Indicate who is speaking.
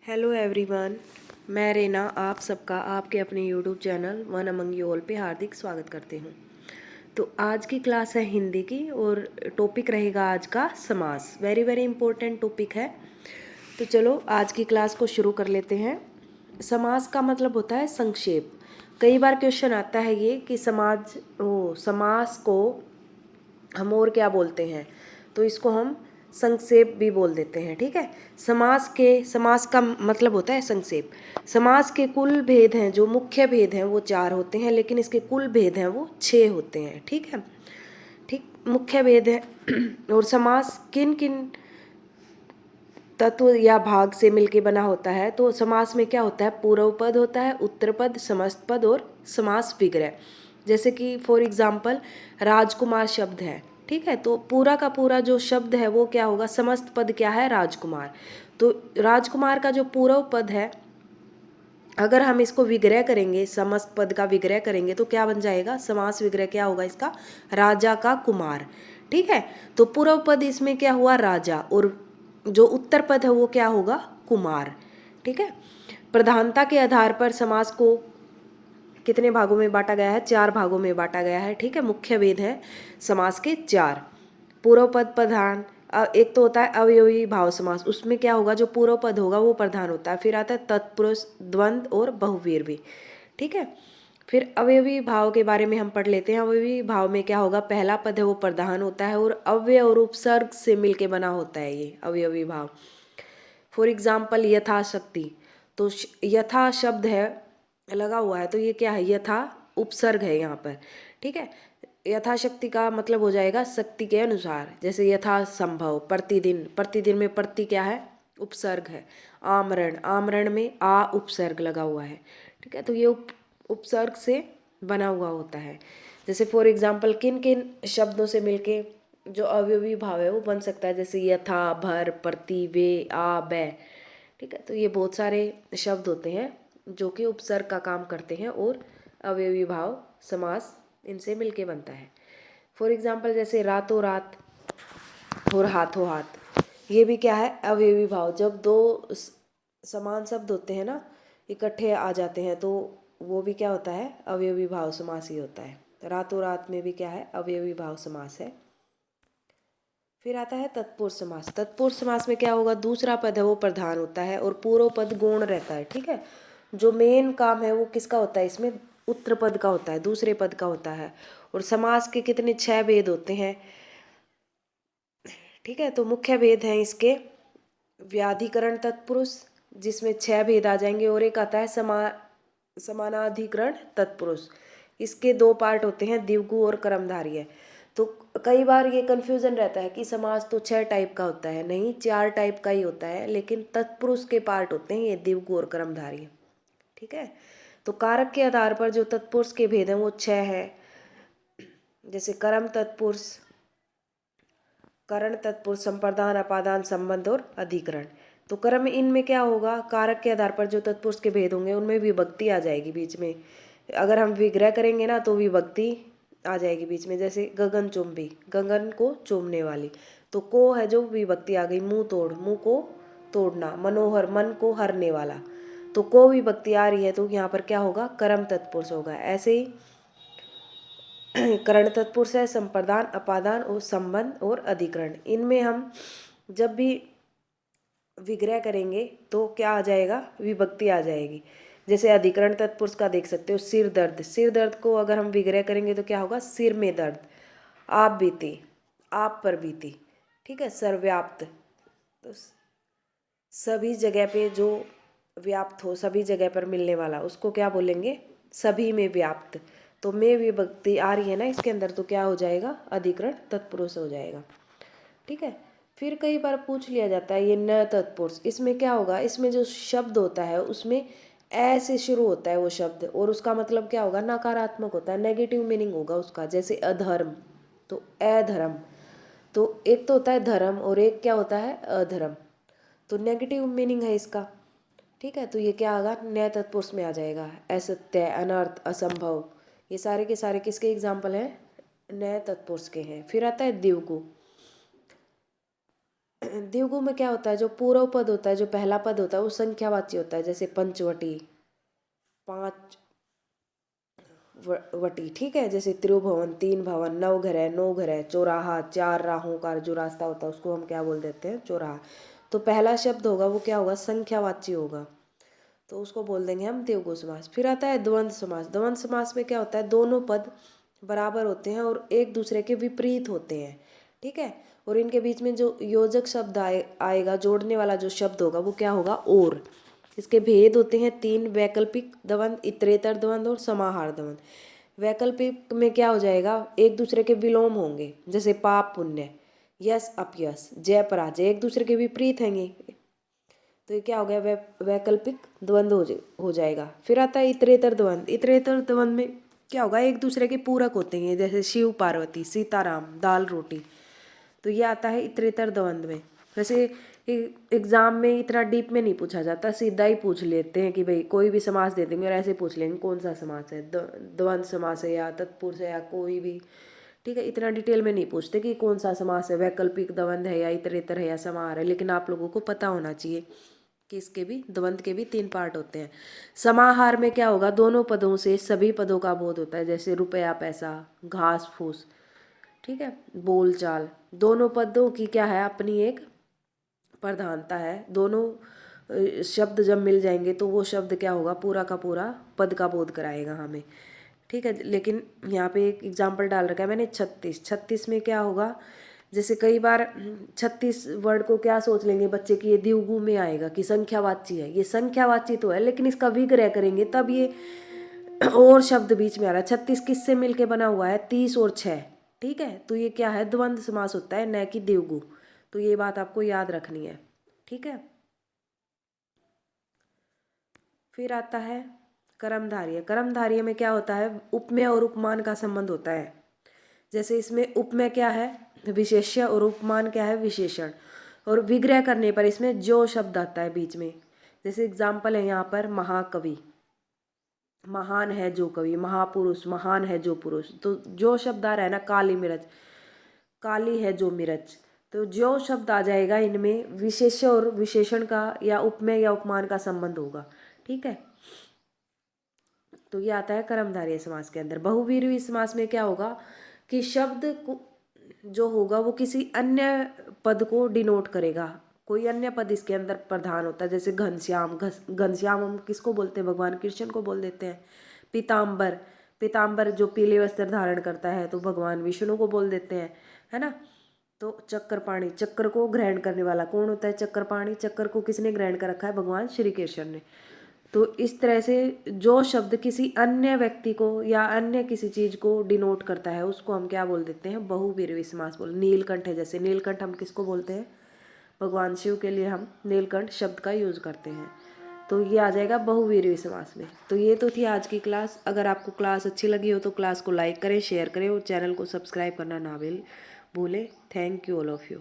Speaker 1: Hello everyone, मैं रेना आप सबका आपके अपने YouTube channel one among you all पे हार्दिक स्वागत करती हूँ। तो आज की क्लास है हिंदी की और टॉपिक रहेगा आज का समास। वेरी वेरी इंपॉर्टेंट टॉपिक है। तो चलो आज की क्लास को शुरू कर लेते हैं। समास का मतलब होता है संक्षेप। कई बार क्वेश्चन आता है ये कि समास को हम और क्या बोलते हैं, तो इसको हम संक्षेप भी बोल देते हैं। ठीक है, समास का मतलब होता है संक्षेप। समास के कुल भेद हैं, जो मुख्य भेद हैं वो 4 होते हैं, लेकिन इसके कुल भेद हैं वो 6 होते हैं। ठीक है, ठीक, मुख्य भेद है। और समास किन किन तत्व या भाग से मिलके बना होता है, तो समास में क्या होता है, पूर्व पद होता है, उत्तर पद, समस्त पद और समास विग्रह। जैसे कि फॉर एग्जाम्पल राजकुमार शब्द है, ठीक है, तो पूरा का पूरा जो शब्द है वो क्या होगा, समस्त पद क्या है, राजकुमार। तो राजकुमार का जो पूर्व पद है, अगर हम इसको विग्रह करेंगे, समस्त पद का विग्रह करेंगे तो क्या बन जाएगा, समास विग्रह क्या होगा इसका, राजा का कुमार। ठीक है, तो पूर्व पद इसमें क्या हुआ, राजा, और जो उत्तर पद है वो क्या होगा, कुमार। ठीक है, प्रधानता के आधार पर समास को कितने भागों में बांटा गया है, 4 भागों में बांटा गया है। ठीक है, मुख्य भेद है समास के 4। पूर्व पद प्रधान, एक तो होता है अवयवी भाव समास, उसमें क्या होगा, जो पूर्व पद होगा वो प्रधान होता है। फिर आता है तत्पुरुष, द्वंद्व और बहुव्रीहि। ठीक है, फिर अवयवी भाव के बारे में हम पढ़ लेते हैं। अवयवी भाव में क्या होगा, पहला पद है वो प्रधान होता है और अव्यय और उपसर्ग से मिलके बना होता है ये अवयवी भाव। फॉर एग्जाम्पल यथाशक्ति, तो यथा शब्द है लगा हुआ है, तो ये क्या है, यथा उपसर्ग है यहाँ पर। ठीक है, यथाशक्ति का मतलब हो जाएगा शक्ति के अनुसार। जैसे यथा संभव, प्रतिदिन, प्रतिदिन में प्रति क्या है, उपसर्ग है। आमरण, आमरण में आ उपसर्ग लगा हुआ है। ठीक है, तो ये उपसर्ग से बना हुआ होता है। जैसे फॉर एग्जाम्पल किन किन शब्दों से मिलके जो अवयवी भाव है वो बन सकता है, जैसे यथा, भर, प्रति, वे, आ, बै। ठीक है, तो ये बहुत सारे शब्द होते हैं जो कि उपसर्ग का काम करते हैं और अवयवी भाव समास इनसे मिलके बनता है। फॉर एग्जाम्पल जैसे रातों रात और हाथों हाथ, ये भी क्या है, अवयवी भाव। जब दो समान शब्द होते हैं ना, इकट्ठे आ जाते हैं, तो वो भी क्या होता है, अवयवी भाव समास ही होता है। रातों रात में भी क्या है, अवयवी भाव समास है। फिर आता है तत्पुरुष समास। तत्पुरुष समास में क्या होगा, दूसरा पद है वो प्रधान होता है और पूर्व पद गौण रहता है। ठीक है, जो मेन काम है वो किसका होता है, इसमें उत्तर पद का होता है, दूसरे पद का होता है। और समास के कितने 6 भेद होते हैं। ठीक है, तो मुख्य भेद हैं इसके, व्याधिकरण तत्पुरुष जिसमें 6 भेद आ जाएंगे, और एक आता है समानाधिकरण तत्पुरुष। इसके 2 पार्ट होते हैं, द्विगु और कर्मधारय। तो कई बार ये कन्फ्यूजन रहता है कि समास तो 6 टाइप का होता है, नहीं, 4 टाइप का ही होता है, लेकिन तत्पुरुष के पार्ट होते हैं ये द्विगु और कर्मधारय। ठीक है, तो कारक के आधार पर जो तत्पुरुष के भेद हैं वो 6 है। जैसे कर्म तत्पुरुष, करण तत्पुरुष, संप्रदान, अपादान, संबंध और अधिकरण। तो कर्म इनमें क्या होगा, कारक के आधार पर जो तत्पुरुष के भेद होंगे उनमें विभक्ति आ जाएगी बीच में। अगर हम विग्रह करेंगे ना तो विभक्ति आ जाएगी बीच में। जैसे गगन चुंबी, गगन को चूमने वाली, तो को है जो विभक्ति आ गई, मुंह तोड़, मुंह को तोड़ना, मनोहर, मन को हरने वाला, तो को विभक्ति आ रही है, तो यहाँ पर क्या होगा, कर्म तत्पुरुष होगा। ऐसे ही करण तत्पुरुष है संप्रदान, अपादान और संबंध और अधिकरण। इनमें हम जब भी विग्रह करेंगे तो क्या आ जाएगा, विभक्ति आ जाएगी। जैसे अधिकरण तत्पुरुष का देख सकते हो, सिर दर्द, सिर दर्द को अगर हम विग्रह करेंगे तो क्या होगा, सिर में दर्द। आप बीती, आप पर बीती। ठीक है, सर्वव्याप्त, तो सभी जगह पे जो व्याप्त हो, सभी जगह पर मिलने वाला, उसको क्या बोलेंगे, सभी में व्याप्त। तो में विभक्ति आ रही है ना इसके अंदर, तो क्या हो जाएगा, अधिकरण तत्पुरुष हो जाएगा। ठीक है, फिर कई बार पूछ लिया जाता है ये न तत्पुरुष, इसमें क्या होगा, इसमें जो शब्द होता है उसमें ऐसे शुरू होता है वो शब्द, और उसका मतलब क्या होगा, नकारात्मक होता है, नेगेटिव मीनिंग होगा उसका। जैसे अधर्म, तो अधर्म, तो एक तो होता है धर्म और एक क्या होता है, अधर्म, तो नेगेटिव मीनिंग है इसका। ठीक है, तो ये क्या आएगा, न्याय तत्पुरुष में आ जाएगा। असत्य, अनर्थ, असंभव, ये सारे के सारे किसके एग्जाम्पल हैं, न्याय तत्पुरुष के हैं। फिर आता है द्विगु, द्विगु में क्या होता है, जो पूर्व पद होता है, जो पहला पद होता है वो संख्यावाची होता है, जैसे पंचवटी, पांच वटी, ठीक है। जैसे त्रिभुवन, तीन भवन, नौ घर है, नौ घर है, चौराहा, चार राहों का जो रास्ता होता है उसको हम क्या बोल देते हैं, चौराहा। तो पहला शब्द होगा वो क्या होगा, संख्यावाची होगा, तो उसको बोल देंगे हम द्विगु समास। फिर आता है द्वंद्व समास। द्वंद्व समास में क्या होता है, दोनों पद बराबर होते हैं और एक दूसरे के विपरीत होते हैं, ठीक है। और इनके बीच में जो योजक शब्द आएगा, जोड़ने वाला जो शब्द होगा वो क्या होगा, और। इसके भेद होते हैं तीन, वैकल्पिक द्वंद्व, इतरेतर द्वंद्व और समाहार द्वंद्व। वैकल्पिक में क्या हो जाएगा, एक दूसरे के विलोम होंगे, जैसे पाप पुण्य, यश अपयश, जय पराजय, एक दूसरे के विपरीत हैंगे, तो ये क्या हो गया, वैकल्पिक द्वंद्व हो जाएगा। फिर आता है इतरेतर द्वंद्व। इतरेतर द्वंद्व में क्या होगा, एक दूसरे के पूरक होते हैं, जैसे शिव पार्वती, सीताराम, दाल रोटी, तो ये आता है इतरेतर द्वंद्व में। वैसे एग्जाम में इतना डीप में नहीं पूछा जाता, सीधा ही पूछ लेते हैं कि भाई कोई भी समास दे देंगे और ऐसे पूछ लेंगे कौन सा समास है, द्वंद्व समास है या तत्पुरुष है या कोई भी, ठीक है। इतना डिटेल में नहीं पूछते कि कौन सा समास है, वैकल्पिक द्वंद्व है या इतरेतर है या समाहार है, लेकिन आप लोगों को पता होना चाहिए कि इसके भी, द्वंद्व के भी तीन पार्ट होते हैं। समाहार में क्या होगा, दोनों पदों से सभी पदों का बोध होता है, जैसे रुपया पैसा, घास फूस, ठीक है, बोल चाल, दोनों पदों की क्या है, अपनी एक प्रधानता है। दोनों शब्द जब मिल जाएंगे तो वो शब्द क्या होगा, पूरा का पूरा पद का बोध कराएगा हमें, ठीक है। लेकिन यहाँ पे एक एग्जाम्पल डाल रखा है मैंने, 36। 36 में क्या होगा, जैसे कई बार 36 वर्ड को क्या सोच लेंगे बच्चे कि ये द्विगु में आएगा, कि संख्यावाची है, ये संख्यावाची तो है लेकिन इसका विग्रह करेंगे तब ये और शब्द बीच में आ रहा है। 36 किससे मिलके बना हुआ है, 30 और 6, ठीक है। तो ये क्या है, द्वंद्व समास होता है, न कि द्विगु, तो ये बात आपको याद रखनी है, ठीक है। फिर आता है कर्मधारय। कर्मधारय में क्या होता है, उपमेय और उपमान का संबंध होता है। जैसे इसमें उपमेय क्या है, विशेष्य, और उपमान क्या है, विशेषण। और विग्रह करने पर इसमें जो शब्द आता है बीच में, जैसे एग्जाम्पल है यहाँ पर महाकवि, महान है जो कवि, महापुरुष, महान है जो पुरुष, तो जो शब्द आ रहा है ना, काली मिर्च, काली है जो मिर्च, तो जो शब्द आ जाएगा इनमें विशेष्य और विशेषण का या उपमेय या उपमान का संबंध होगा, ठीक है। तो ये आता है कर्मधारय समास के अंदर। बहुव्रीहि समास में क्या होगा कि शब्द को जो होगा वो किसी अन्य पद को डिनोट करेगा, कोई अन्य पद इसके अंदर प्रधान होता है, जैसे घनश्याम, घनश्याम हम किसको बोलते हैं, भगवान कृष्ण को बोल देते हैं। पीताम्बर, पीताम्बर जो पीले वस्त्र धारण करता है तो भगवान विष्णु को बोल देते हैं, है ना। तो चक्रपाणी, चक्र को ग्रहण करने वाला कौन होता है, चक्रपाणी, चक्र को किसने ग्रहण कर रखा है, भगवान श्री कृष्ण ने। तो इस तरह से जो शब्द किसी अन्य व्यक्ति को या अन्य किसी चीज को डिनोट करता है उसको हम क्या बोल देते हैं, बहुव्रीहि समास बोल। नीलकंठ है, जैसे नीलकंठ हम किसको बोलते हैं, भगवान शिव के लिए हम नीलकंठ शब्द का यूज करते हैं, तो ये आ जाएगा बहुव्रीहि समास में। तो ये तो थी आज की क्लास। अगर आपको क्लास अच्छी लगी हो तो क्लास को लाइक करें, शेयर करें और चैनल को सब्सक्राइब करना ना भूलें। Thank you all of you.